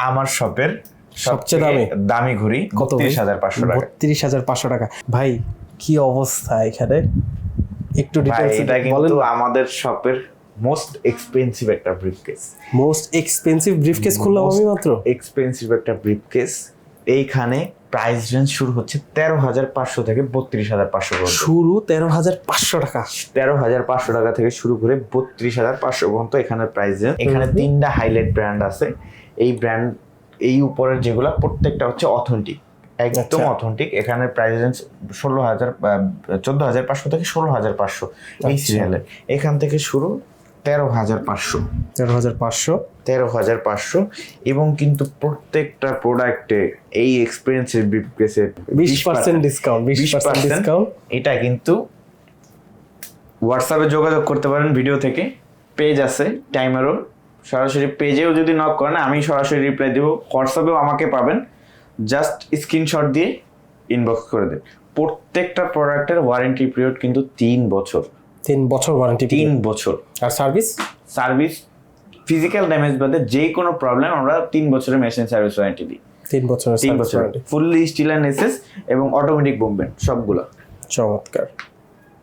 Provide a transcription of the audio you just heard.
আমার শপের সবচেয়ে দামি ঘড়ি কত? 32,500 টাকা। 32,500 টাকা। ভাই কি অবস্থা এখানে, একটু ডিটেইলস এটা বলেন। কিন্তু আমাদের শপের মোস্ট এক্সপেন্সিভ একটা ব্রিফকেস। মোস্ট এক্সপেন্সিভ ব্রিফকেস খুললাম আমি মাত্র। এক্সপেন্সিভ একটা ব্রিফকেস। এইখানে প্রাইস রেঞ্জ শুরু হচ্ছে 13,500 থেকে 32,500 পর্যন্ত। শুরু 13,500 টাকা। 13,500 টাকা থেকে শুরু করে 32,500 পর্যন্ত এখানে প্রাইস রেঞ্জ। এখানে 3টা হাইলাইট ব্র্যান্ড আছে। এই উপরের যেগুলা প্রত্যেকটা হচ্ছে অথেন্টিক, একদম অথেন্টিক। এখানে প্রাইস রেঞ্জ 14,500 থেকে 16,500 এই সিরিয়ালের। এখান থেকে শুরু 13,500 এবং কিন্তু প্রত্যেকটা প্রোডাক্টে এই এক্সপেরিয়েন্সের ব্রিফকেসে 20% ডিসকাউন্ট। 20% ডিসকাউন্ট। এটা কিন্তু হোয়াটসঅ্যাপে যোগাযোগ করতে পারেন, ভিডিও থেকে পেজ আছে টাইমারও, সরাসরি পেজেও যদি নক করেন আমি সরাসরি রিপ্লাই দেব। হোয়াটসঅ্যাপেও আমাকে পাবেন, জাস্ট স্ক্রিনশট দিয়ে ইনবক্স করে দেন। প্রত্যেকটা প্রোডাক্টের ওয়ারেন্টি পিরিয়ড কিন্তু 3 বছর। 3 বছর ওয়ারেন্টি। 3 বছর। আর সার্ভিস ফিজিক্যাল ড্যামেজ বাদে যে কোনো প্রবলেম আমরা 3 বছরের মেশিন সার্ভিস ওয়ারেন্টি দিই। 3 বছরের 3 বছর ফুললি স্টিল এন্ড এসএস এবং অটোমেটিক মুভমেন্ট সবগুলো। চমৎকার।